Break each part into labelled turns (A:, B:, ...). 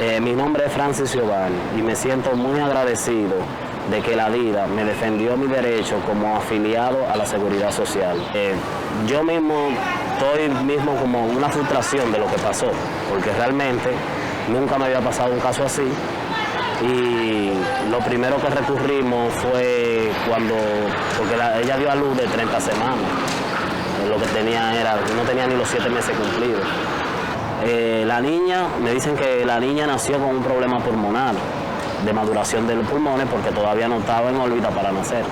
A: Mi nombre es Francis Giovanni y me siento muy agradecido de que la DIDA me defendió mi derecho como afiliado a la Seguridad Social. Yo mismo estoy como una frustración de lo que pasó, porque realmente nunca me había pasado un caso así. Y lo primero que recurrimos fue porque ella dio a luz de 30 semanas. Lo que tenía no tenía ni los 7 meses cumplidos. La niña, me dicen que la niña nació con un problema pulmonar, de maduración de los pulmones, porque todavía no estaba en órbita para nacer.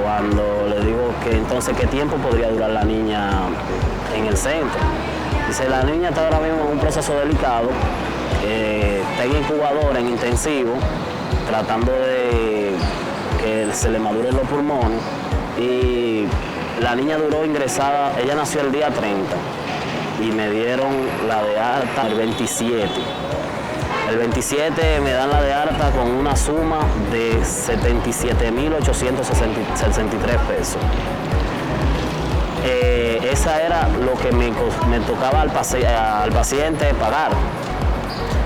A: Cuando le digo que entonces qué tiempo podría durar la niña en el centro, dice, la niña está ahora mismo en un proceso delicado, está en incubadora, en intensivo, tratando de que se le maduren los pulmones, y la niña duró ingresada, ella nació el día 30 y me dieron la de alta el 27. El 27 me dan la de alta con una suma de 77.863 pesos. Esa era lo que me tocaba al paciente pagar.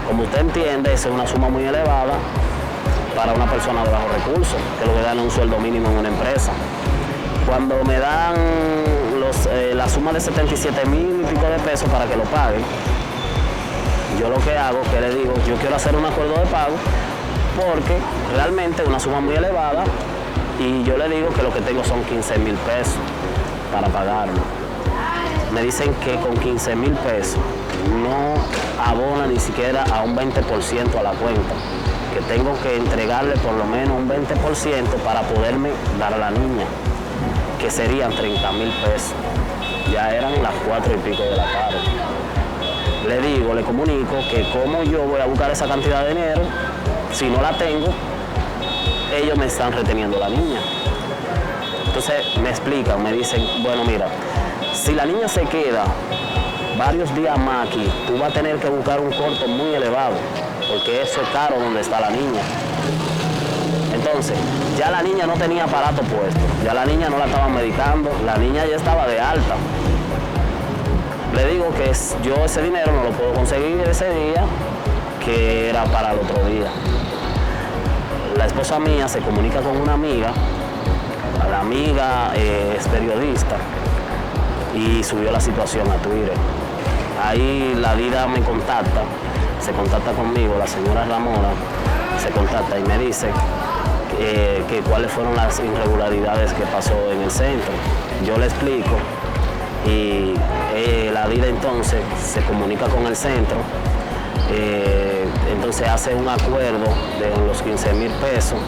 A: Como usted entiende, esa es una suma muy elevada para una persona de bajos recursos, que lo que gana un sueldo mínimo en una empresa. Cuando me dan la suma de 77.000 y pico de pesos para que lo paguen, yo lo que hago, que le digo, yo quiero hacer un acuerdo de pago porque realmente es una suma muy elevada y yo le digo que lo que tengo son 15.000 pesos para pagarlo. Me dicen que con 15.000 pesos no abona ni siquiera a un 20% a la cuenta, que tengo que entregarle por lo menos un 20% para poderme dar a la niña, que serían 30.000 pesos. Ya eran las 4 y pico de la tarde. Le comunico que como yo voy a buscar esa cantidad de dinero, si no la tengo, ellos me están reteniendo la niña. Entonces me explican, me dicen, bueno, mira, si la niña se queda varios días más aquí, tú vas a tener que buscar un costo muy elevado, porque eso es caro donde está la niña. Entonces, ya la niña no tenía aparato puesto, ya la niña no la estaban medicando, la niña ya estaba de alta. Le digo que yo ese dinero no lo puedo conseguir ese día, que era para el otro día. La esposa mía se comunica con una amiga, la amiga es periodista y subió la situación a Twitter. Ahí la DIDA me contacta, se contacta conmigo, la señora Ramona se contacta y me dice que cuáles fueron las irregularidades que pasó en el centro. Yo le explico y la DIDA entonces se comunica con el centro, entonces hace un acuerdo de los 15.000 pesos,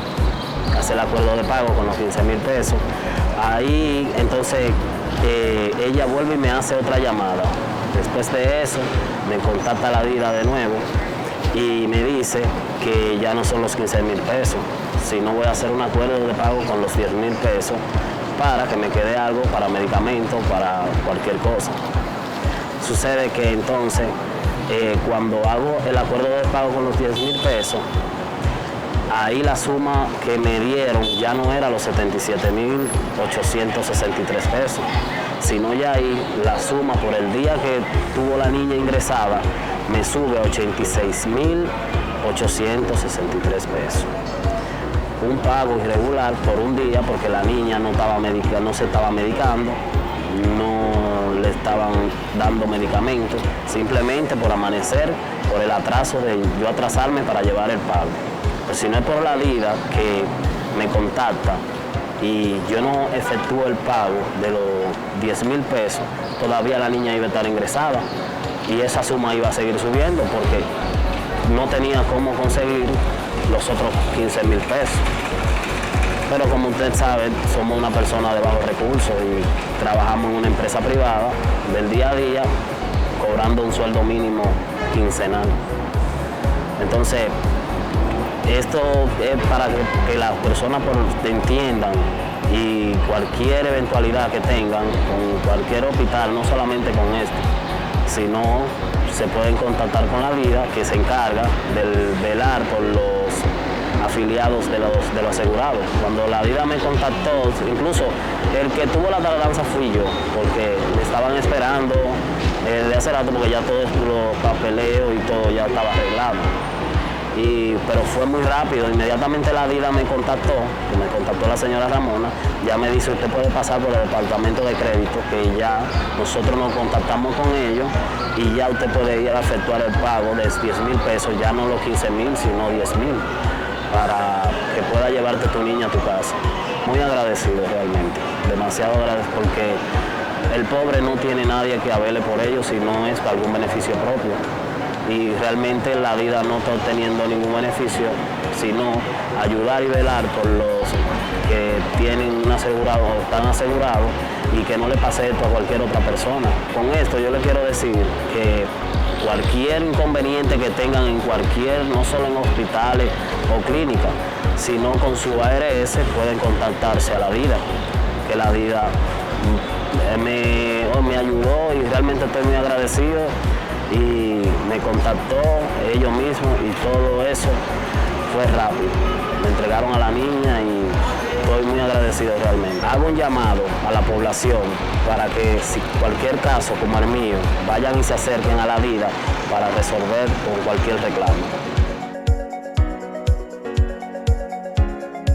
A: hace el acuerdo de pago con los 15.000 pesos. Ahí entonces ella vuelve y me hace otra llamada. Después de eso me contacta la DIDA de nuevo y me dice que ya no son los 15.000 pesos, sino voy a hacer un acuerdo de pago con los 10.000 pesos para que me quede algo para medicamentos, para cualquier cosa. Sucede que entonces, cuando hago el acuerdo de pago con los 10.000 pesos, ahí la suma que me dieron ya no era los 77.863 pesos, sino ya ahí la suma por el día que tuvo la niña ingresada me sube a 86.863 pesos. Un pago irregular por un día porque la niña no se estaba medicando, no le estaban dando medicamentos, simplemente por amanecer, por el atraso de yo atrasarme para llevar el pago. Pues si no es por la DIDA que me contacta y yo no efectúo el pago de los 10.000 pesos, todavía la niña iba a estar ingresada y esa suma iba a seguir subiendo porque no tenía cómo conseguir los otros 15.000 pesos. Pero como usted sabe, somos una persona de bajos recursos y trabajamos en una empresa privada del día a día, cobrando un sueldo mínimo quincenal. Entonces, esto es para que las personas entiendan y cualquier eventualidad que tengan con cualquier hospital, no solamente con este, sino se pueden contactar con la DIDA, que se encarga de velar por los afiliados de los asegurados. Cuando la DIDA me contactó, incluso el que tuvo la tardanza fui yo, porque me estaban esperando de hace rato, porque ya todos los papeleos y todo ya estaba arreglado. Pero fue muy rápido, inmediatamente la DIDA me contactó la señora Ramona, ya me dice, usted puede pasar por el departamento de crédito, que ya nosotros nos contactamos con ellos y ya usted puede ir a efectuar el pago de 10,000 pesos, ya no los 15,000, sino 10,000, para que pueda llevarte tu niña a tu casa. Muy agradecido realmente, demasiado agradecido, porque el pobre no tiene nadie que avele por ellos si no es para algún beneficio propio. Y realmente la DIDA no está obteniendo ningún beneficio, sino ayudar y velar por los que tienen un asegurado, están asegurados, y que no le pase esto a cualquier otra persona. Con esto yo le quiero decir que cualquier inconveniente que tengan en cualquier, no solo en hospitales o clínicas, sino con su ARS, pueden contactarse a la DIDA, que la DIDA me ayudó y realmente estoy muy agradecido. Y me contactó ellos mismos y todo eso fue rápido. Me entregaron a la niña y estoy muy agradecido realmente. Hago un llamado a la población para que si cualquier caso como el mío, vayan y se acerquen a la DIDA para resolver con cualquier reclamo.